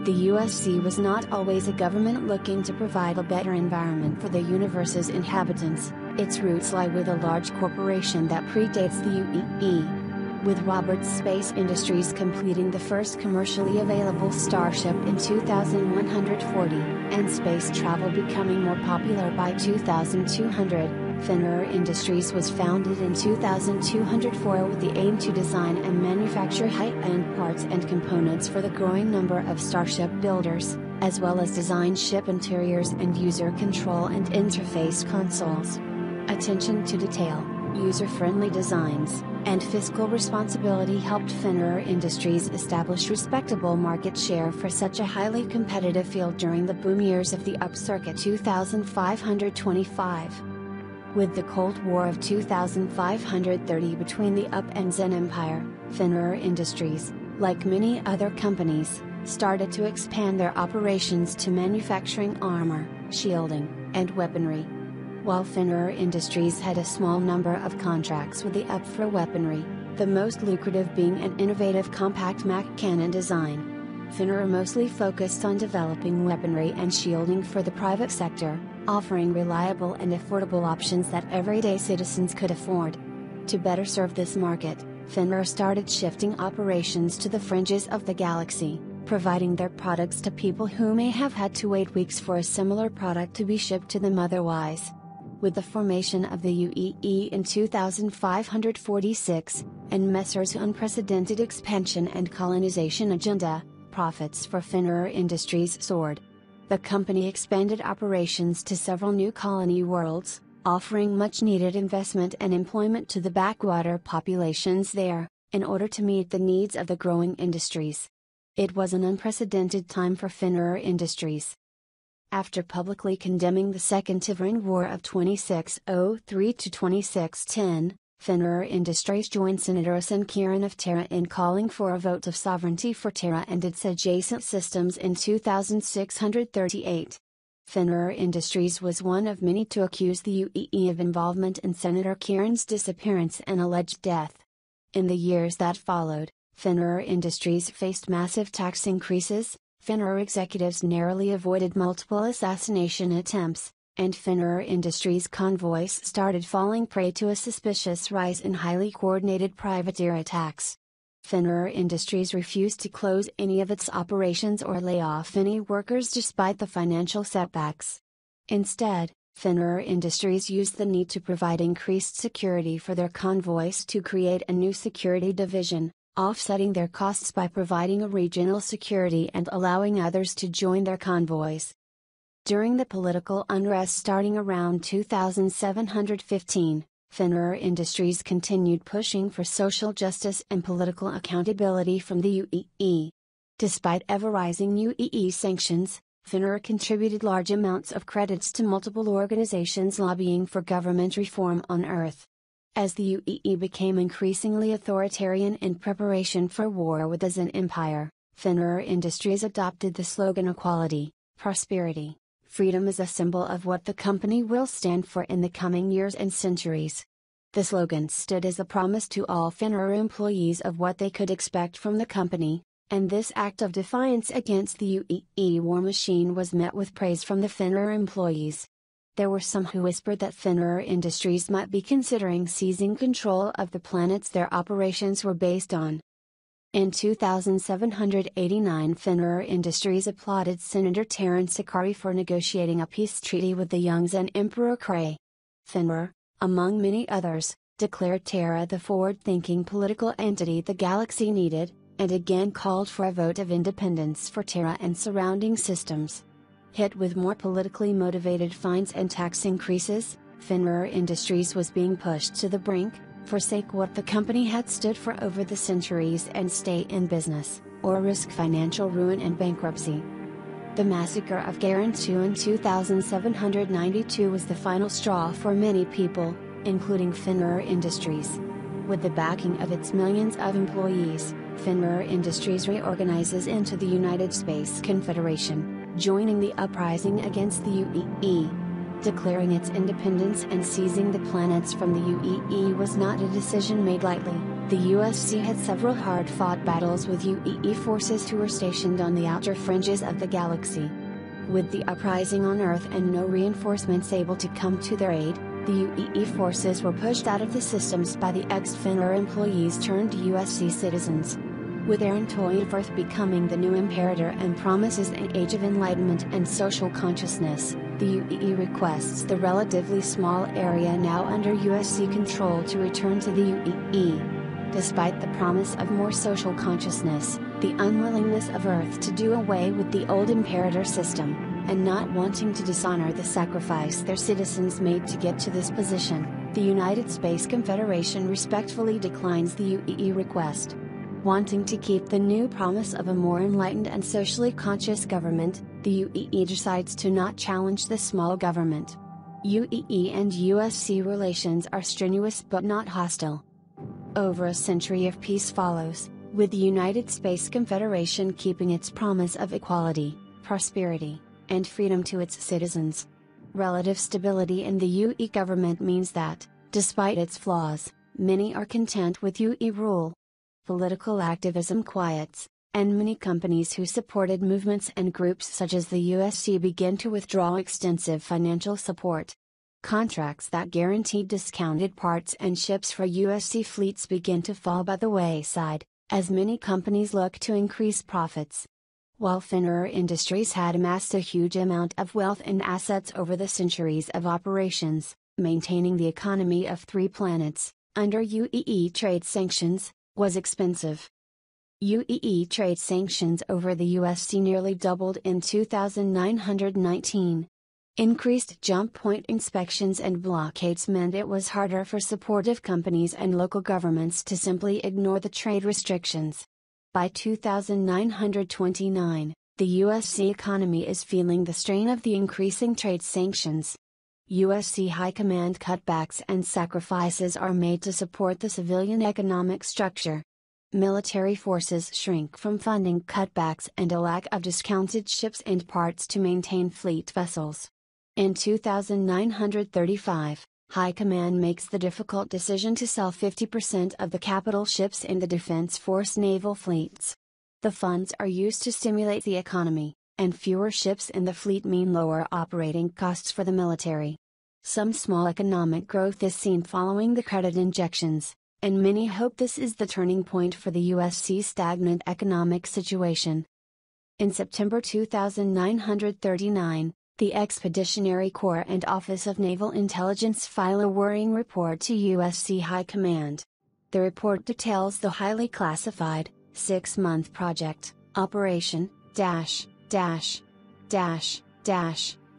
The USC was not always a government looking to provide a better environment for the universe's inhabitants. Its roots lie with a large corporation that predates the UEE. With Roberts Space Industries completing the first commercially available Starship in 2140, and space travel becoming more popular by 2200, Finner Industries was founded in 2204 with the aim to design and manufacture high-end parts and components for the growing number of Starship builders, as well as design ship interiors and user control and interface consoles. Attention to detail, user-friendly designs, and fiscal responsibility helped Finner Industries establish respectable market share for such a highly competitive field during the boom years of the upcirca 2525. With the Cold War of 2530 between the UP and Zen Empire, Finner Industries, like many other companies, started to expand their operations to manufacturing armor, shielding, and weaponry. While Finner Industries had a small number of contracts with the UP for weaponry, the most lucrative being an innovative compact Mac cannon design. Finner mostly focused on developing weaponry and shielding for the private sector, offering reliable and affordable options that everyday citizens could afford. To better serve this market, Finner started shifting operations to the fringes of the galaxy, providing their products to people who may have had to wait weeks for a similar product to be shipped to them otherwise. With the formation of the UEE in 2546, and Messer's unprecedented expansion and colonization agenda, profits for Finner Industries soared. The company expanded operations to several new colony worlds, offering much-needed investment and employment to the backwater populations there, in order to meet the needs of the growing industries. It was an unprecedented time for Finner Industries. After publicly condemning the Second Tiverine War of 2603 to 2610, Finner Industries joined Senator Kieran of Terra in calling for a vote of sovereignty for Terra and its adjacent systems in 2638. Finner Industries was one of many to accuse the UEE of involvement in Senator Kieran's disappearance and alleged death. In the years that followed, Finner Industries faced massive tax increases, Finner executives narrowly avoided multiple assassination attempts, and Finner Industries convoys started falling prey to a suspicious rise in highly coordinated privateer attacks. Finner Industries refused to close any of its operations or lay off any workers despite the financial setbacks. Instead, Finner Industries used the need to provide increased security for their convoys to create a new security division, offsetting their costs by providing a regional security and allowing others to join their convoys. During the political unrest starting around 2715, Finner Industries continued pushing for social justice and political accountability from the UEE. Despite ever-rising UEE sanctions, Finner contributed large amounts of credits to multiple organizations lobbying for government reform on Earth. As the UEE became increasingly authoritarian in preparation for war with the Zen Empire, Finner Industries adopted the slogan "Equality, Prosperity, Freedom" as a symbol of what the company will stand for in the coming years and centuries. The slogan stood as a promise to all Finner employees of what they could expect from the company, and this act of defiance against the UEE war machine was met with praise from the Finner employees. There were some who whispered that Finner Industries might be considering seizing control of the planets their operations were based on. In 2789, Finner Industries applauded Senator Terran Sakari for negotiating a peace treaty with the young Zen Emperor Kray. Finner, among many others, declared Terra the forward-thinking political entity the galaxy needed, and again called for a vote of independence for Terra and surrounding systems. Hit with more politically motivated fines and tax increases, Finner Industries was being pushed to the brink, forsake what the company had stood for over the centuries and stay in business, or risk financial ruin and bankruptcy. The massacre of Garantu in 2792 was the final straw for many people, including Finner Industries. With the backing of its millions of employees, Finner Industries reorganizes into the United Space Confederation, joining the uprising against the UEE. Declaring its independence and seizing the planets from the UEE was not a decision made lightly. The USC had several hard-fought battles with UEE forces who were stationed on the outer fringes of the galaxy. With the uprising on Earth and no reinforcements able to come to their aid, the UEE forces were pushed out of the systems by the ex-Finner employees turned USC citizens. With Aaron Toivorth becoming the new imperator and promises an age of enlightenment and social consciousness, the UEE requests the relatively small area now under USC control to return to the UEE. Despite the promise of more social consciousness, the unwillingness of Earth to do away with the old imperator system, and not wanting to dishonor the sacrifice their citizens made to get to this position, the United Space Confederation respectfully declines the UEE request. Wanting to keep the new promise of a more enlightened and socially conscious government, the UEE decides to not challenge the small government. UEE and USC relations are strenuous but not hostile. Over a century of peace follows, with the United Space Confederation keeping its promise of equality, prosperity, and freedom to its citizens. Relative stability in the UE government means that, despite its flaws, many are content with UE rule. Political activism quiets, and many companies who supported movements and groups such as the USC begin to withdraw extensive financial support. Contracts that guaranteed discounted parts and ships for USC fleets begin to fall by the wayside, as many companies look to increase profits. While Finner Industries had amassed a huge amount of wealth and assets over the centuries of operations, maintaining the economy of 3 planets, under UEE trade sanctions, was expensive. UEE trade sanctions over the USC nearly doubled in 2919. Increased jump point inspections and blockades meant it was harder for supportive companies and local governments to simply ignore the trade restrictions. By 2929, the USC economy is feeling the strain of the increasing trade sanctions. USC High Command cutbacks and sacrifices are made to support the civilian economic structure. Military forces shrink from funding cutbacks and a lack of discounted ships and parts to maintain fleet vessels. In 2935, High Command makes the difficult decision to sell 50% of the capital ships in the Defense Force naval fleets. The funds are used to stimulate the economy, and fewer ships in the fleet mean lower operating costs for the military. Some small economic growth is seen following the credit injections, and many hope this is the turning point for the USC's stagnant economic situation. In September 2939, the Expeditionary Corps and Office of Naval Intelligence file a worrying report to USC High Command. The report details the highly classified, 6-month project, Operation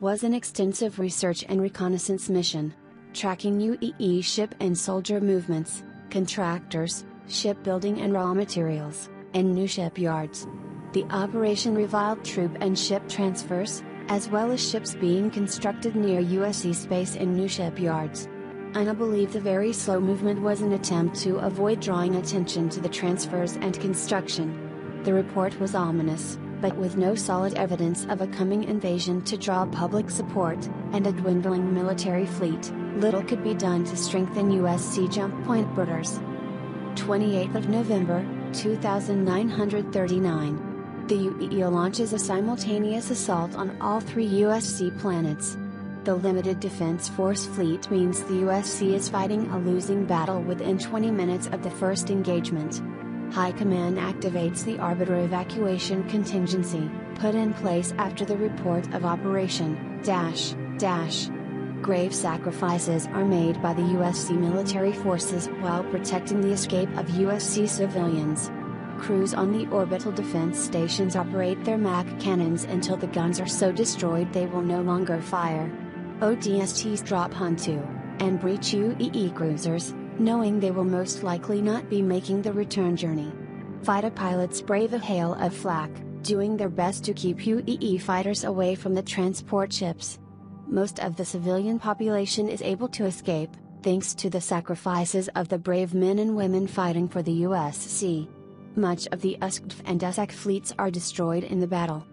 was an extensive research and reconnaissance mission, tracking UEE ship and soldier movements, contractors, shipbuilding and raw materials, and new shipyards. The operation revealed troop and ship transfers, as well as ships being constructed near USC space and new shipyards. UNA believed the very slow movement was an attempt to avoid drawing attention to the transfers and construction. The report was ominous, but with no solid evidence of a coming invasion to draw public support, and a dwindling military fleet, little could be done to strengthen USC jump point borders. 28th of November, 2939. The UEE launches a simultaneous assault on all 3 USC planets. The limited Defense Force fleet means the USC is fighting a losing battle within 20 minutes of the first engagement. High Command activates the Arbiter Evacuation Contingency, put in place after the report of Operation Grave sacrifices are made by the USC military forces while protecting the escape of USC civilians. Crews on the orbital defense stations operate their MAC cannons until the guns are so destroyed they will no longer fire. ODSTs drop Huntu, and breach UEE cruisers, knowing they will most likely not be making the return journey. Fighter pilots brave a hail of flak, doing their best to keep UEE fighters away from the transport ships. Most of the civilian population is able to escape, thanks to the sacrifices of the brave men and women fighting for the USC. Much of the USCF and USAC fleets are destroyed in the battle.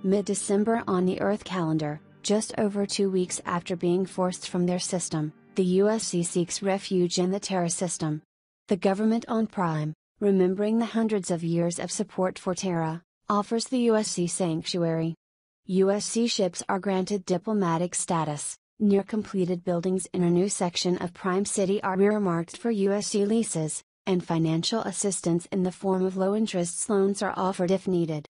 Mid-December on the Earth calendar, Just over 2 weeks after being forced from their system, the USC seeks refuge in the Terra system. The government on Prime, remembering the hundreds of years of support for Terra, offers the USC sanctuary. USC ships are granted diplomatic status. Near completed buildings in a new section of Prime City are earmarked for USC leases, and financial assistance in the form of low-interest loans are offered if needed.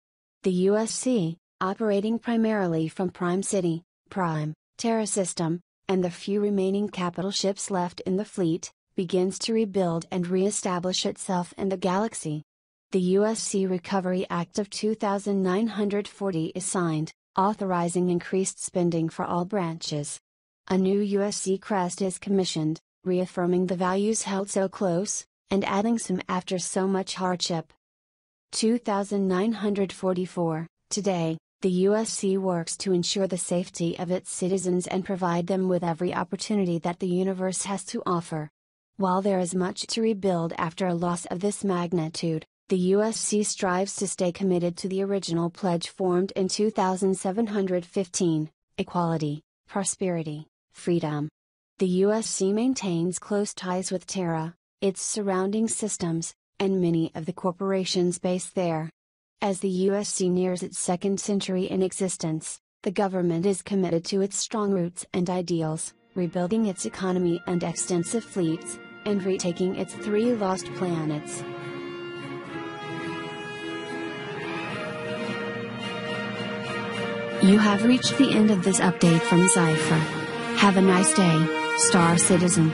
The USC, operating primarily from Prime City, Prime, Terra system, and the few remaining capital ships left in the fleet, begins to rebuild and re-establish itself in the galaxy. The USC Recovery Act of 2940 is signed, authorizing increased spending for all branches. A new USC crest is commissioned, reaffirming the values held so close, and adding some after so much hardship. 2944, today, the USC works to ensure the safety of its citizens and provide them with every opportunity that the universe has to offer. While there is much to rebuild after a loss of this magnitude, the USC strives to stay committed to the original pledge formed in 2715, equality, prosperity, freedom. The USC maintains close ties with Terra, its surrounding systems, and many of the corporations based there. As the USC nears its second century in existence, the government is committed to its strong roots and ideals, rebuilding its economy and extensive fleets, and retaking its 3 lost planets. You have reached the end of this update from Cypher. Have a nice day, Star Citizen.